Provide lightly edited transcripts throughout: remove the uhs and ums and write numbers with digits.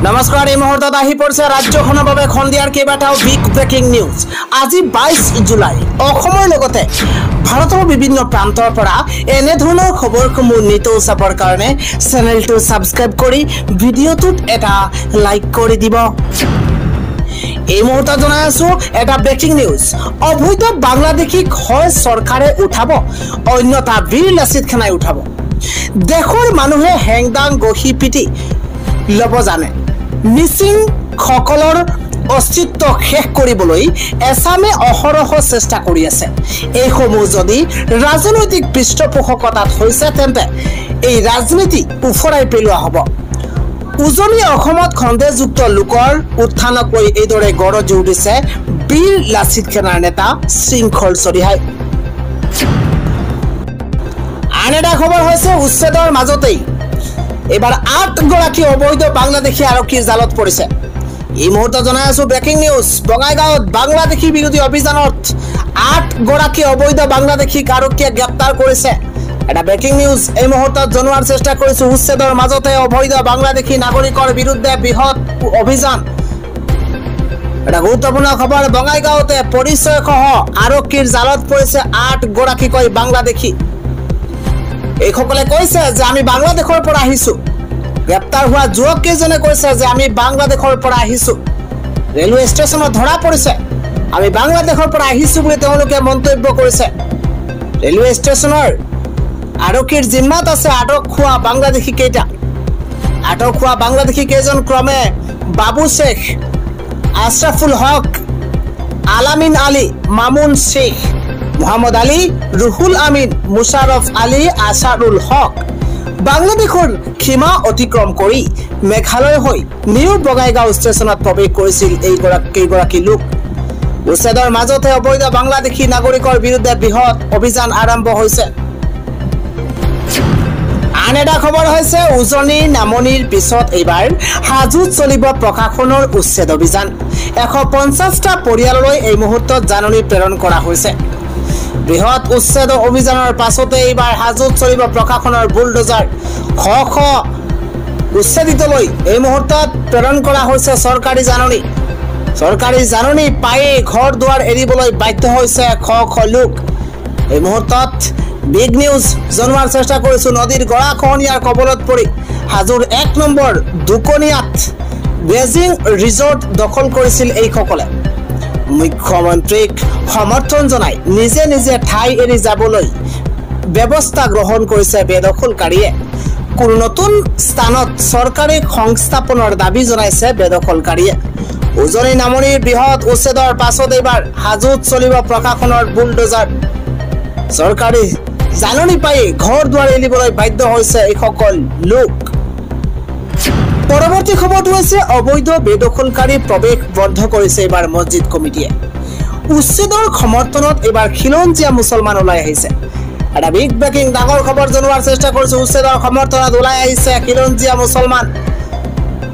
নমস্কাৰ এই মুহূৰ্তত আহি পৰিছে ৰাজ্যখনৰ বাবে খন্দিয়াৰ কেইবাটাও বিগ ব্ৰেকিং নিউজ। আজি 22 জুলাই অসমৰ লগতে ভাৰতৰ বিভিন্ন প্ৰান্তৰ পৰা এনে ধৰণৰ খবৰসমূহ নিতৌ চাবৰ কাৰণে চেনেলটো সাবস্ক্ৰাইব কৰি ভিডিঅ'টোত এটা লাইক কৰি দিব। এই মুহূৰ্তত জনাই আছো এটা ব্ৰেকিং নিউজ। অবৈধ বাংলাদেশীক হয় চৰকাৰে উঠাব, অন্যথা বীৰ লাচিত খানাই উঠাব। দেশৰ মানুহে হেংদাং গহি পিটি লব জানে। মিচিং সকলৰ অস্তিত্ব শেষ কৰিবলৈ এছামে অহৰহ চেষ্টা কৰি আছে। এইসমূহ যদি ৰাজনৈতিক পৃষ্ঠপোষকতাত হৈছে তেন্তে এই ৰাজনীতি উফৰাই পেলোৱা হ'ব। উজনি অসমত খন্দেযুক্ত লোকৰ উত্থানক লৈ এইদৰে গঢ় উঠিছে বীৰ লাচিত খানাৰ নেতা শৃংখল চলিহাই। আন এটা খবৰ হৈছে উচ্ছেদৰ মাজতেই এবাৰ 8 গৰাকী অবৈধ বাংলাদেশী আৰক্ষীৰ জালত পৰিছে। এই মুহূৰ্তত জনাই আছো ব্ৰেকিং নিউজ। বঙাইগাঁৱত বাংলাদেশী বিৰোধী অভিযানত 8 গৰাকী অবৈধ বাংলাদেশীক আৰক্ষীয়ে গ্ৰেপ্তাৰ কৰিছে। এটা ব্ৰেকিং নিউজ এই মুহূৰ্তত জনোৱাৰ চেষ্টা কৰিছো। উচ্ছেদৰ মাজতে অবৈধ বাংলাদেশী নাগৰিকৰ বিৰুদ্ধে বৃহৎ অভিযান। এটা গুৰুত্বপূৰ্ণ খবৰ। বঙাইগাঁৱতে পৰিচয়সহ আৰক্ষীৰ জালত পৰিছে 8 গৰাকীকৈ বাংলাদেশী। এইসকলে কৈছে যে আমি বাংলাদেশৰ পৰা আহিছো। গ্ৰেপ্তাৰ হোৱা যুৱক কেইজনে কৈছে যে আমি বাংলাদেশৰ পৰা আহিছো। ৰেলৱে ষ্টেচনত ধৰা পৰিছে। আমি বাংলাদেশৰ পৰা আহিছো বুলি তেওঁলোকে মন্তব্য কৰিছে। ৰেলৱে ষ্টেচনৰ আৰক্ষীৰ জিম্মাত আছে আটক হোৱা বাংলাদেশী কেইটা। আটক হোৱা বাংলাদেশী কেইজন ক্ৰমে বাবু শেখ, আশৰাফুল হক, আলামিন আলী, মামুন শেখ, মোহাম্মদ আলী, ৰুহুল আমিন, মুশাৰফ আলী, আসাৰুল হক। বাংলাদেশৰ সীমা অতিক্ৰম কৰি মেঘালয় হৈ নিউ বঙাইগাঁও ষ্টেচনত প্ৰৱেশ কৰিছিল এইগৰাকী লোক। উচ্ছেদৰ মাজতে অবৈধ বাংলাদেশী নাগৰিকৰ বিৰুদ্ধে বৃহৎ অভিযান আৰম্ভ হৈছে। আন এটা খবৰ হৈছে উজনি নামনিৰ পিছত এইবাৰ হাজোত চলিব প্ৰশাসনৰ উচ্ছেদ অভিযান। 150টা পৰিয়াললৈ এই মুহূৰ্তত জাননী প্ৰেৰণ কৰা হৈছে। বৃহৎ উচ্ছেদ অভিযানৰ পাছতে এইবাৰ হাজোত চলিব প্ৰশাসনৰ বুলডোজাৰ। শ উচ্ছেদিতলৈ এই মুহূৰ্তত প্ৰেৰণ কৰা হৈছে চৰকাৰী জাননী। চৰকাৰী জাননী পায়ে ঘৰ দুৱাৰ এৰিবলৈ বাধ্য হৈছে শ লোক। এই মুহূৰ্তত বিগ নিউজ জনোৱাৰ চেষ্টা কৰিছো। নদীৰ গৰাখহনীয়াৰ কবলত পৰি হাজোৰ 1 নম্বৰ দুকনিয়াত বেজিং ৰিজৰ্ট দখল কৰিছিল এইসকলে। মুখ্যমন্ত্ৰীক সমৰ্থন জনাই নিজে নিজে ঠাই এৰি যাবলৈ ব্যৱস্থা গ্ৰহণ কৰিছে বেদখলকাৰীয়ে। কোনো নতুন স্থানত চৰকাৰী সংস্থাপনৰ দাবী জনাইছে বেদখলকাৰীয়ে। উজনি নামনিৰ বৃহৎ উচ্ছেদৰ পাছত এইবাৰ হাজোত চলিব প্ৰশাসনৰ বুলডোজাৰ। চৰকাৰী জাননী পাই ঘৰ দুৱাৰ এৰিবলৈ বাধ্য হৈছে এইসকল লোক। পৰৱৰ্তী খবৰটো হৈছে অবৈধ বেদখলকাৰী প্ৰৱেশ বন্ধ কৰিছে এইবাৰ মছজিদ কমিটিয়ে। উচ্ছেদৰ সমৰ্থনত এইবাৰ খিলঞ্জীয়া মুছলমান ওলাই আহিছে। এটা বিগ ব্ৰেকিং ডাঙৰ খবৰ জনোৱাৰ চেষ্টা কৰিছো। উচ্ছেদৰ সমৰ্থনত ওলাই আহিছে খিলঞ্জীয়া মুছলমান।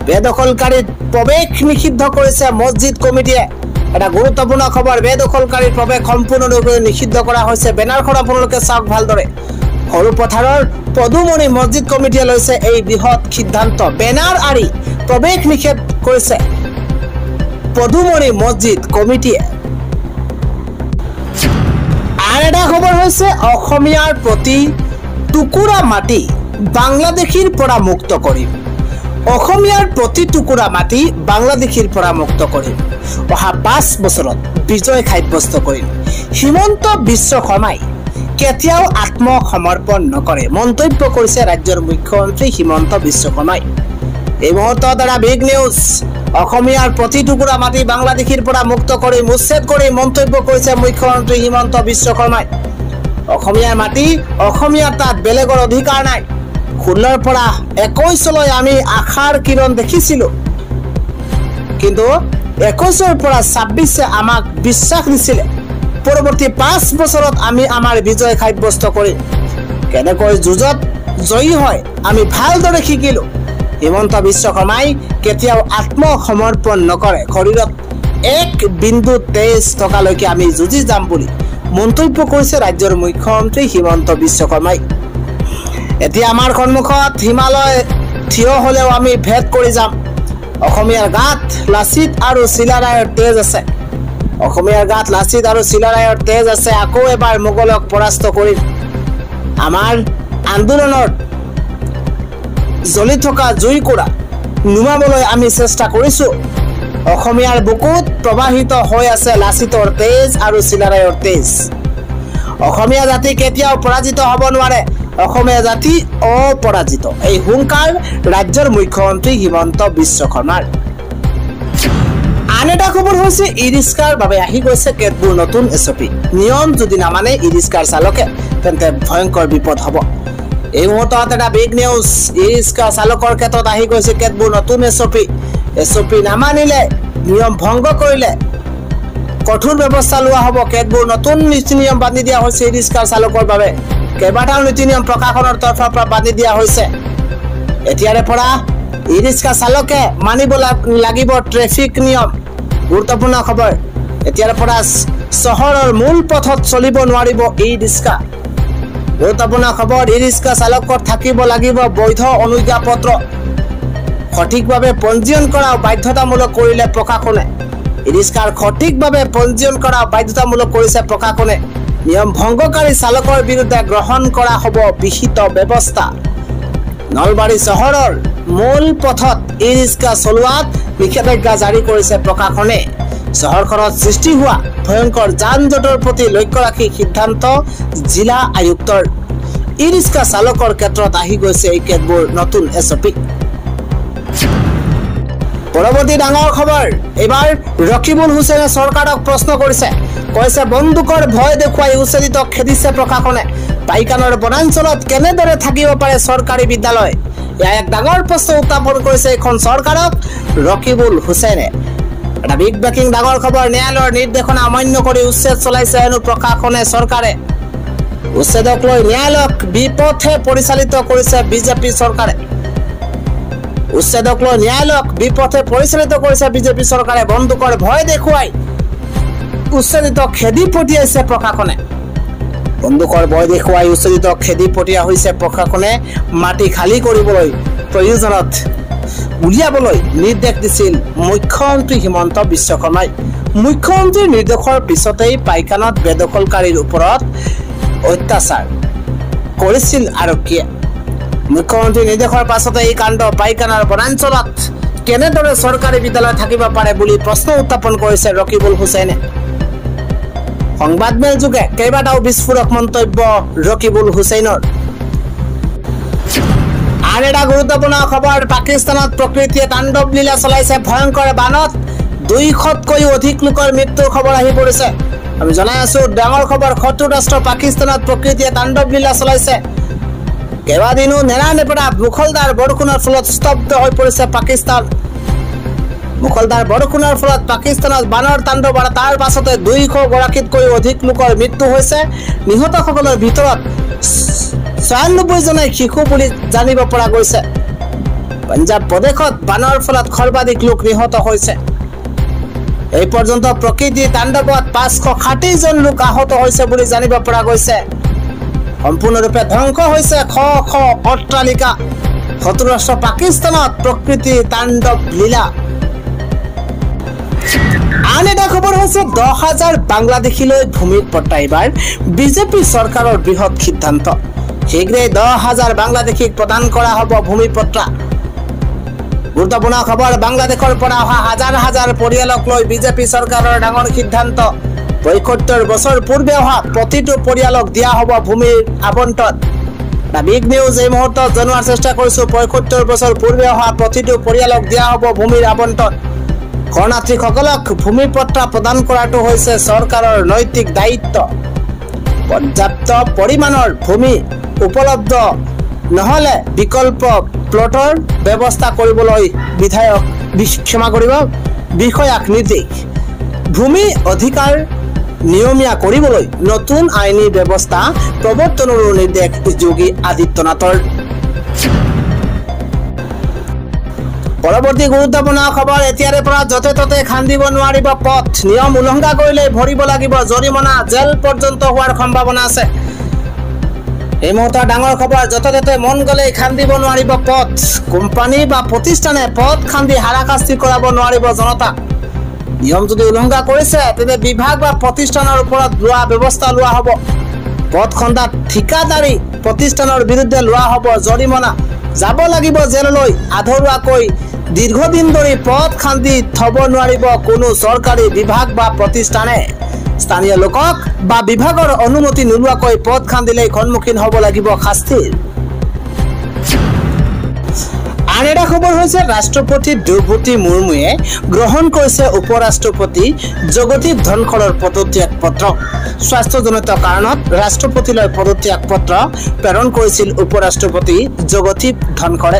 বেদখলকাৰীত প্ৰৱেশ নিষিদ্ধ কৰিছে মছজিদ কমিটিয়ে। এটা গুৰুত্বপূৰ্ণ খবৰ। বেদখলকাৰীৰ প্ৰৱেশ সম্পূৰ্ণৰূপে নিষিদ্ধ কৰা হৈছে। বেনাৰখন আপোনালোকে চাওক ভালদৰে। সৰু পথাৰৰ পদুমণি মছজিদ কমিটিয়ে লৈছে এই বৃহৎ সিদ্ধান্ত। বেনাৰ আৰি প্ৰৱেশ নিষেধ কৰিছে পদুমণি মছজিদ কমিটিয়ে। আন এটা খবৰ হৈছে অসমীয়াৰ প্ৰতি টুকুৰা মাটি বাংলাদেশীৰ পৰা মুক্ত কৰিম। অসমীয়াৰ প্ৰতি টুকুৰা মাটি বাংলাদেশীৰ পৰা মুক্ত কৰিম। অহা 5 বছৰত বিজয় সাব্যস্ত কৰিম। হিমন্ত বিশ্ব শৰ্মাই কেতিয়াও আত্মসমৰ্পণ নকৰে মন্তব্য কৰিছে ৰাজ্যৰ মুখ্যমন্ত্ৰী হিমন্ত বিশ্ব শৰ্মাই। এই মুহূৰ্তত এটা বিগ নিউজ। অসমীয়াৰ প্ৰতি টুকুৰা মাটি বাংলাদেশীৰ পৰা মুক্ত কৰি উচ্ছেদ কৰি মন্তব্য কৰিছে মুখ্যমন্ত্ৰী হিমন্ত বিশ্ব শৰ্মাই। অসমীয়াৰ মাটি, অসমীয়াৰ তাত বেলেগৰ অধিকাৰ নাই। 16ৰ পৰা 21লৈ আমি আশাৰ কিৰণ দেখিছিলো, কিন্তু 21ৰ পৰা 26 আমাক বিশ্বাস দিছিলে। পৰৱৰ্তী 5 বছৰত আমি আমাৰ বিজয় সাব্যস্ত কৰিম। কেনেকৈ যুঁজত জয়ী হয় আমি ভালদৰে শিকিলো। হিমন্ত বিশ্ব শৰ্মাই কেতিয়াও আত্মসমৰ্পণ নকৰে। শৰীৰত 1 বিন্দু তেজ টকালৈকে আমি যুঁজি যাম বুলি মন্তব্য কৰিছে ৰাজ্যৰ মুখ্যমন্ত্ৰী হিমন্ত বিশ্ব শৰ্মাই। এতিয়া আমাৰ সন্মুখত হিমালয় থিয় হলেও আমি ভেদ কৰি যাম। অসমীয়াৰ গাত লাচিত আৰু চিলাৰায়ৰ তেজ আছে। অসমীয়াৰ গাত লাচিত আৰু চিলাৰায়ৰ তেজ আছে। আকৌ এবাৰ মোগলক পৰাস্ত কৰি আমাৰ আন্দোলনৰ জ্বলি থকা জুইকুৰা নুমাবলৈ আমি চেষ্টা কৰিছো। অসমীয়াৰ বুকুত প্ৰবাহিত হৈ আছে লাচিতৰ তেজ আৰু চিলাৰায়ৰ তেজ। অসমীয়া জাতি কেতিয়াও পৰাজিত হ'ব নোৱাৰে। অসমীয়া জাতি অপৰাজিত। এই হুংকাৰ ৰাজ্যৰ মুখ্যমন্ত্ৰী হিমন্ত বিশ্ব শৰ্মাৰ। আন এটা খবৰ হৈছে ই ৰিক্সাৰ বাবে আহি গৈছে কেতবোৰ নতুন এছঅপি। নিয়ম যদি নামানে ই ৰিক্সাৰ চালকে তেন্তে ভয়ংকৰ বিপদ হ'ব। এই মুহূৰ্তত এটা বিগ নিউজ। ই ৰিক্সা চালকৰ ক্ষেত্ৰত আহি গৈছে কেতবোৰ নতুন এছঅপি নামানিলে, নিয়ম ভংগ কৰিলে কঠোৰ ব্যৱস্থা লোৱা হ'ব। কেতবোৰ নতুন নীতি নিয়ম বান্ধি দিয়া হৈছে ই ৰিক্সাৰ চালকৰ বাবে। কেইবাটাও নীতি নিয়ম প্ৰশাসনৰ তৰফৰ পৰা বান্ধি দিয়া হৈছে। এতিয়াৰে পৰা ই ৰিক্সা চালকে মানিব লাগিব ট্ৰেফিক নিয়ম। গুৰুত্বপূৰ্ণ খবৰ। এতিয়াৰে পৰা চহৰৰ মূল পথত চলিব নোৱাৰিব ই ৰিক্সা। গুৰুত্বপূৰ্ণ খবৰ। ই ৰিক্সা চালকৰ থাকিব লাগিব বৈধ অনুজ্ঞাপত্ৰ। সঠিকভাৱে পঞ্জীয়ন কৰা বাধ্যতামূলক কৰিলে প্ৰশাসনে। ই ৰিক্সাৰ সঠিকভাৱে পঞ্জীয়ন কৰা বাধ্যতামূলক কৰিছে প্ৰশাসনে। নিয়ম ভংগকাৰী চালকৰ বিৰুদ্ধে গ্ৰহণ কৰা হ'ব বিহিত ব্যৱস্থা। নলবাৰী চহৰৰ মূল পথত ই ৰিক্সা চলোৱাত নিষেধাজ্ঞা জাৰি কৰিছে প্ৰশাসনে। চহৰখনত সৃষ্টি হোৱা ভয়ংকৰ যান জঁটৰ প্ৰতি লক্ষ্য ৰাখি সিদ্ধান্ত জিলা আয়ুক্তৰ। ই ৰিক্সা চালকৰ ক্ষেত্ৰত আহি গৈছে এই কেতবোৰ নতুন এছঅপি। পৰৱৰ্তী ডাঙৰ খবৰ। এইবাৰ ৰকিবুল হুছেইনে চৰকাৰক প্ৰশ্ন কৰিছে। কৈছে বন্দুকৰ ভয় দেখুৱাই উচ্ছেদিতক খেদিছে প্ৰশাসনে। পাইকানৰ বনাঞ্চলত কেনেদৰে থাকিব পাৰে চৰকাৰী বিদ্যালয়? এয়া এক ডাঙৰ প্ৰশ্ন উত্থাপন কৰিছে এইখন চৰকাৰক ৰকিবুল হুছেইনে। এটা বিগ ব্ৰেকিং ডাঙৰ খবৰ। ন্যায়ালয়ৰ নিৰ্দেশনা অমান্য কৰি উচ্ছেদ চলাইছে হেনো প্ৰশাসনে চৰকাৰে। উচ্ছেদক লৈ ন্যায়ালয়ক বিপথে পৰিচালিত কৰিছে বিজেপি চৰকাৰে। উচ্ছেদক লৈ ন্যায়ালয়ক বিপথে পৰিচালিত কৰিছে বিজেপি চৰকাৰে। বন্দুকৰ ভয় দেখুৱাই উচ্ছেদিতক খেদি পঠিয়াইছে প্ৰশাসনে। বন্দুকৰ ভয় দেখুৱাই উচ্ছেদিতক খেদি পঠিওৱা হৈছে প্ৰশাসনে। মাটি খালী কৰিবলৈ প্ৰয়োজনত উলিয়াবলৈ নিৰ্দেশ দিছিল মুখ্যমন্ত্ৰী হিমন্ত বিশ্ব শৰ্মাই। মুখ্যমন্ত্ৰীৰ নিৰ্দেশৰ পিছতেই পাইকানত বেদখলকাৰীৰ ওপৰত অত্যাচাৰ কৰিছিল আৰক্ষীয়ে। মুখ্যমন্ত্ৰীৰ নিৰ্দেশৰ পাছতে এই কাণ্ড। পাইকানাৰ বনাঞ্চলত কেনেদৰে চৰকাৰী বিদ্যালয় থাকিব পাৰে বুলি প্ৰশ্ন উত্থাপন কৰিছে ৰকিবুল হুছেইনে। সংবাদমেল যোগে কেইবাটাও বিস্ফোৰক মন্তব্য ৰকিবুল হুছেইনৰ। আন এটা গুৰুত্বপূৰ্ণ খবৰ। পাকিস্তানত প্ৰকৃতিয়ে তাণ্ডৱ লীলা চলাইছে। ভয়ংকৰ বানত 200তকৈও অধিক লোকৰ মৃত্যুৰ খবৰ আহি পৰিছে। আমি জনাই আছো ডাঙৰ খবৰ। শত্ৰু ৰাষ্ট্ৰ পাকিস্তানত প্ৰকৃতিয়ে তাণ্ডৱ লীলা চলাইছে। কেইবাদিনো নেৰানেপেৰা মুখলধাৰ বৰষুণৰ ফলত স্তব্ধ হৈ পৰিছে পাকিস্তান। মুখলধাৰ বৰষুণৰ ফলত পাকিস্তানত বানৰ তাণ্ডৱ আৰু তাৰ পাছতে 200 গৰাকীতকৈও অধিক লোকৰ মৃত্যু হৈছে। নিহতসকলৰ ভিতৰত 96 জনেই শিশু বুলি জানিব পৰা গৈছে। পঞ্জাৱ প্ৰদেশত বানৰ ফলত সৰ্বাধিক লোক নিহত হৈছে। এই পৰ্যন্ত প্ৰকৃতি তাণ্ডৱত 560 জন লোক আহত হৈছে বুলি জানিব পৰা গৈছে। সম্পূৰ্ণৰূপে ধ্বংস হৈছে শ শ অট্টালিকা। শত্ৰু ৰাষ্ট্ৰ পাকিস্তানত প্ৰকৃতি তাণ্ডৱ লীলা। আন এটা খবৰ হৈছে 10,000 বাংলাদেশীলৈ ভূমিৰ পট্টা। এইবাৰ বিজেপি চৰকাৰৰ বৃহৎ সিদ্ধান্ত। শীঘ্ৰেই 10,000 বাংলাদেশীক প্ৰদান কৰা হ'ব ভূমিৰ পট্টা। গুৰুত্বপূৰ্ণ খবৰ। বাংলাদেশৰ পৰা অহা হাজাৰ হাজাৰ পৰিয়ালক লৈ বিজেপি চৰকাৰৰ ডাঙৰ সিদ্ধান্ত। 75 বছৰ পূৰ্বে অহা প্ৰতিটো পৰিয়ালক দিয়া হ'ব ভূমিৰ আবণ্টন। এটা বিগ নিউজ এই মুহূৰ্তত জনোৱাৰ চেষ্টা কৰিছো। 75 বছৰ পূৰ্বে অহা প্ৰতিটো পৰিয়ালক দিয়া হ'ব ভূমিৰ আবণ্টন। শৰণাৰ্থীসকলক ভূমি পট্টা প্ৰদান কৰাটো হৈছে চৰকাৰৰ নৈতিক দায়িত্ব। পৰ্যাপ্ত পৰিমাণৰ ভূমি উপলব্ধ নহ'লে বিকল্প প্লটৰ ব্যৱস্থা কৰিবলৈ বিষয়াক নিৰ্দেশ। ভূমি অধিকাৰ নিয়মীয়া কৰিবলৈ নতুন আইনী ব্যৱস্থা প্ৰৱৰ্তনৰো নিৰ্দেশ যোগী আদিত্যনাথৰ। পৰৱৰ্তী গুৰুত্বপূৰ্ণ খবৰ। এতিয়াৰে পৰা য'তে ত'তে খান্দিব নোৱাৰিব পথ। নিয়ম উলংঘা কৰিলে ভৰিব লাগিব জৰিমনা, জেল পৰ্যন্ত হোৱাৰ সম্ভাৱনা আছে। এই মুহূৰ্তৰ ডাঙৰ খবৰ, য'তে ত'তে মন গ'লেই খান্দিব নোৱাৰিব পথ। কোম্পানী বা প্ৰতিষ্ঠানে পথ খান্দি হাৰাশাস্তি কৰাব নোৱাৰিব জনতা। নিয়ম যদি উলংঘা কৰিছে তেন্তে বিভাগ বা প্ৰতিষ্ঠানৰ ওপৰত ব্যৱস্থা লোৱা হ'ব। পথ খন্দাত ঠিকাদাৰী প্ৰতিষ্ঠানৰ বিৰুদ্ধে লোৱা হ'ব জৰিমনা। যাব লাগিব জেললৈ। আধৰুৱাকৈ দীৰ্ঘদিন ধৰি পথ খান্দি থব নোৱাৰিব কোনো চৰকাৰী বিভাগ বা প্ৰতিষ্ঠানে। স্থানীয় লোকক বা বিভাগৰ অনুমতি নোলোৱাকৈ পথ খান্দিলেই সন্মুখীন হ'ব লাগিব শাস্তিৰ। আন এটা খবৰ হৈছে ৰাষ্ট্ৰপতি দ্ৰৌপদী মুৰ্মুৱে গ্ৰহণ কৰিছে উপৰাষ্ট্ৰপতি জগদীপ ধনখড়ৰ পদত্যাগ পত্ৰ। স্বাস্থ্যজনিত কাৰণত ৰাষ্ট্ৰপতিলৈ পদত্যাগ পত্ৰ প্ৰেৰণ কৰিছিল উপৰাষ্ট্ৰপতি জগদীপ ধনখড়ে।